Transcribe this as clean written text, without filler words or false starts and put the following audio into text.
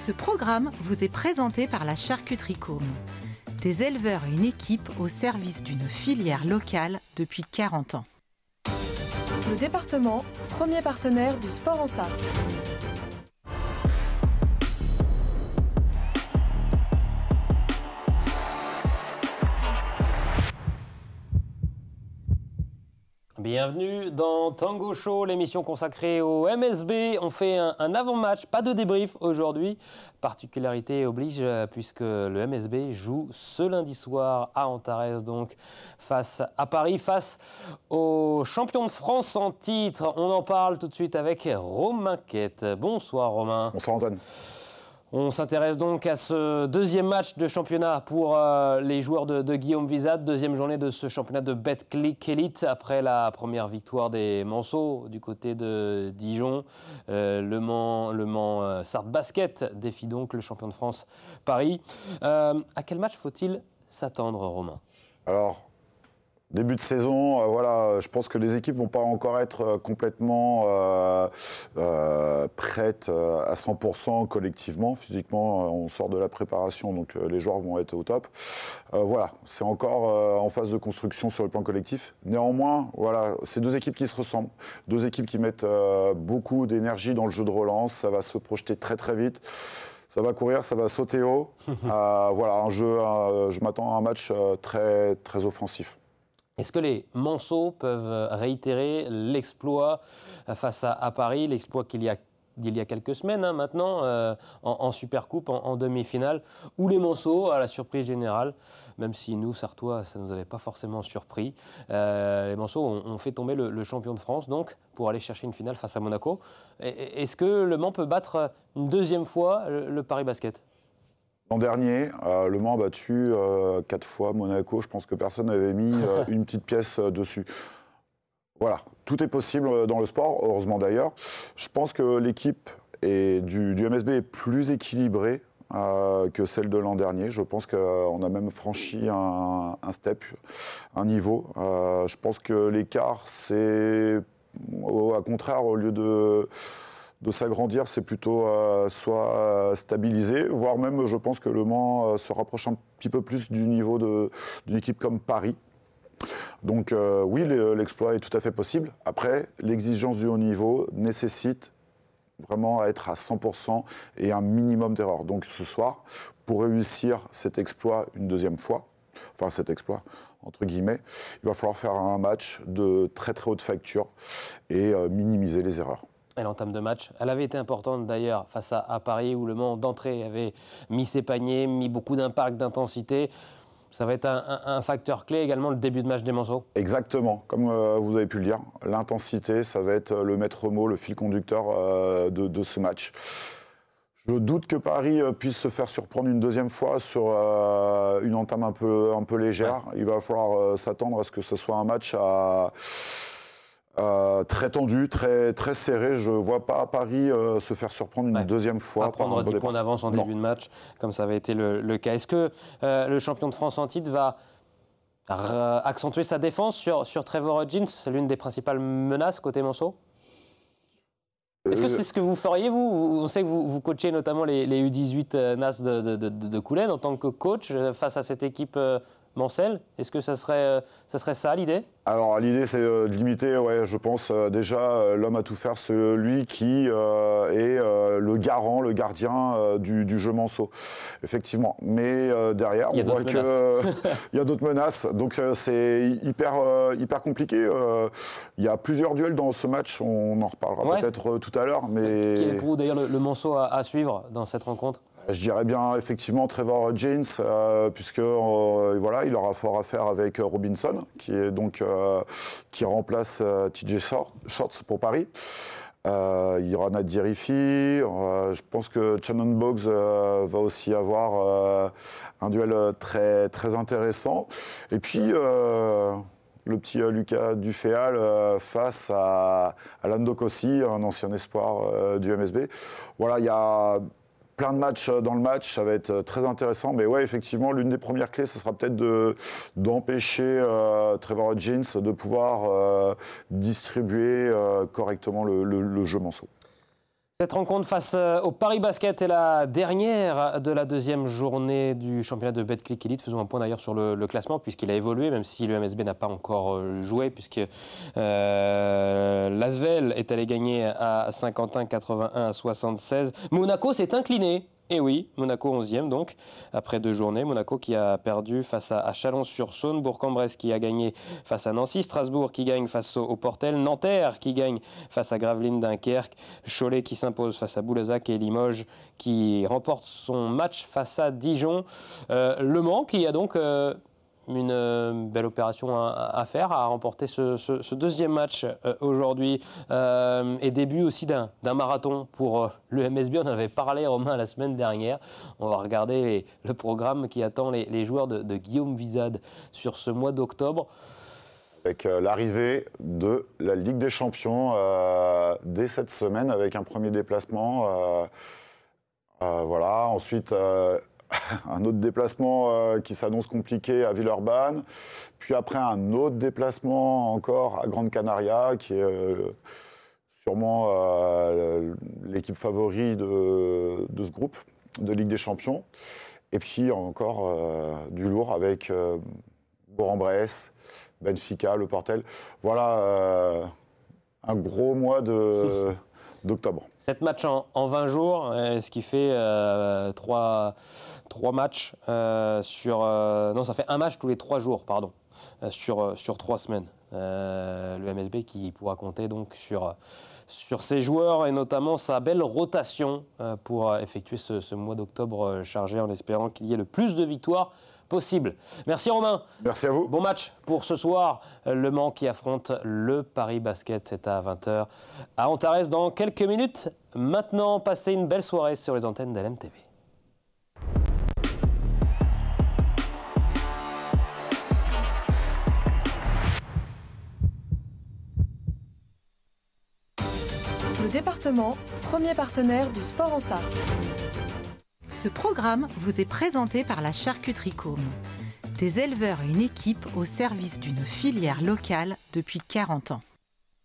Ce programme vous est présenté par la Charcuterie Côme. Des éleveurs et une équipe au service d'une filière locale depuis 40 ans. Le département, premier partenaire du sport en Sarthe. Bienvenue dans Tango Show, l'émission consacrée au MSB. On fait un avant-match, pas de débrief aujourd'hui. Particularité oblige puisque le MSB joue ce lundi soir à Antares, donc face à Paris, face aux champions de France en titre. On en parle tout de suite avec Romain Quette. Bonsoir Romain. Bonsoir Antoine. On s'intéresse donc à ce deuxième match de championnat pour les joueurs de Guillaume Wizat. Deuxième journée de ce championnat de Betclic Elite après la première victoire des Manceaux du côté de Dijon. Le Mans Sarthe Basket défie donc le champion de France Paris. À quel match faut-il s'attendre, Romain ? Alors, début de saison, voilà, je pense que les équipes ne vont pas encore être complètement prêtes à 100% collectivement. Physiquement, on sort de la préparation, donc les joueurs vont être au top. Voilà, c'est encore en phase de construction sur le plan collectif. Néanmoins, voilà, c'est deux équipes qui se ressemblent, deux équipes qui mettent beaucoup d'énergie dans le jeu de relance. Ça va se projeter très très vite. Ça va courir, ça va sauter haut. Voilà, je m'attends à un match très très offensif. Est-ce que les Manceaux peuvent réitérer l'exploit face à Paris, l'exploit d'il y a quelques semaines maintenant, en Supercoupe, en demi-finale, où les Manceaux, à la surprise générale, même si nous, Sartois, ça ne nous avait pas forcément surpris, les Manceaux ont fait tomber le champion de France, donc, pour aller chercher une finale face à Monaco. Est-ce que le Mans peut battre une deuxième fois le Paris Basket ? L'an dernier, Le Mans a battu 4 fois Monaco. Je pense que personne n'avait mis une petite pièce dessus. Voilà, tout est possible dans le sport, heureusement d'ailleurs. Je pense que l'équipe du MSB est plus équilibrée que celle de l'an dernier. Je pense qu'on a même franchi un step, un niveau. Je pense que l'écart, c'est, au contraire, au lieu de s'agrandir, c'est plutôt soit stabilisé, voire même, je pense que Le Mans se rapproche un petit peu plus du niveau d'une équipe comme Paris. Donc oui, l'exploit est tout à fait possible. Après, l'exigence du haut niveau nécessite vraiment à être à 100% et un minimum d'erreurs. Donc ce soir, pour réussir cet exploit une deuxième fois, enfin cet exploit, entre guillemets, il va falloir faire un match de très très haute facture et minimiser les erreurs. Et l'entame de match, elle avait été importante d'ailleurs face à Paris où le Mans d'entrée avait mis ses paniers, mis beaucoup d'impact, d'intensité. Ça va être un facteur clé également le début de match des Manceaux. Exactement, comme vous avez pu le dire, l'intensité, ça va être le maître mot, le fil conducteur de ce match. Je doute que Paris puisse se faire surprendre une deuxième fois sur une entame un peu légère. Ouais. Il va falloir s'attendre à ce que ce soit un match très tendu, très, très serré. Je ne vois pas Paris se faire surprendre une deuxième fois. Pas prendre 10 points d'avance en début de match, comme ça avait été le cas. Est-ce que le champion de France en titre va accentuer sa défense sur Trevor Hodgins, l'une des principales menaces côté Manceaux ? Est-ce que c'est ce que vous feriez, vous ? On sait que vous coachez notamment les U18 NAS de Coulennes en tant que coach face à cette équipe Mancel. Est-ce que ça serait ça l'idée ? Alors l'idée c'est de limiter, ouais, je pense déjà l'homme à tout faire, c'est lui qui est le garant, le gardien du jeu Manceau, effectivement. Mais derrière, on voit qu'il y a d'autres menaces, donc c'est hyper compliqué. Il y a plusieurs duels dans ce match, on en reparlera peut-être tout à l'heure. Mais... Quel est pour vous d'ailleurs le Manceau à suivre dans cette rencontre ? Je dirais bien effectivement Trevor Hodgins, puisque voilà, il aura fort à faire avec Robinson, qui remplace TJ Shorts pour Paris. Il y aura Nadir Rifi. Je pense que Shannon Boggs va aussi avoir un duel très, très intéressant. Et puis le petit Lucas Duféal face à Lando Kossi, un ancien espoir du MSB. Voilà, il y a plein de matchs dans le match, ça va être très intéressant. Mais ouais, effectivement, l'une des premières clés, ce sera peut-être d'empêcher Trevor Hodgins de pouvoir distribuer correctement le jeu Manceau. Cette rencontre face au Paris Basket est la dernière de la deuxième journée du championnat de Betclic Elite. Faisons un point d'ailleurs sur le classement puisqu'il a évolué, même si le MSB n'a pas encore joué, puisque l'Asvel est allé gagner à Saint-Quentin 81-76. Monaco s'est incliné. Et oui, Monaco 11e donc, après 2 journées. Monaco qui a perdu face à Chalon-sur-Saône, Bourg-en-Bresse qui a gagné face à Nancy, Strasbourg qui gagne face au Portel, Nanterre qui gagne face à Gravelines-Dunkerque, Cholet qui s'impose face à Boulazac et Limoges qui remporte son match face à Dijon. Le Mans qui a donc une belle opération à faire, à remporter ce deuxième match aujourd'hui et début aussi d'un marathon pour le MSB. On en avait parlé, Romain, la semaine dernière. On va regarder le programme qui attend les joueurs de Guillaume Vizade sur ce mois d'octobre. Avec l'arrivée de la Ligue des Champions dès cette semaine, avec un premier déplacement. Voilà, ensuite un autre déplacement qui s'annonce compliqué à Villeurbanne, puis après un autre déplacement encore à Grande Canaria, qui est sûrement l'équipe favori de ce groupe de Ligue des Champions. Et puis encore du lourd avec Bourg-en-Bresse, Benfica, le Portel. Voilà un gros mois d'octobre. 7 matchs en 20 jours, ce qui fait 3 matchs sur... non, ça fait un match tous les 3 jours, pardon, sur 3 semaines. Le MSB qui pourra compter donc sur ses joueurs et notamment sa belle rotation pour effectuer ce mois d'octobre chargé, en espérant qu'il y ait le plus de victoires possible. Merci Romain. Merci à vous. Bon match pour ce soir. Le Mans qui affronte le Paris Basket. C'est à 20h à Antares dans quelques minutes. Maintenant, passez une belle soirée sur les antennes d'LMTV. Le département, premier partenaire du sport en Sarthe. Ce programme vous est présenté par la Charcuterie Côme. Des éleveurs et une équipe au service d'une filière locale depuis 40 ans.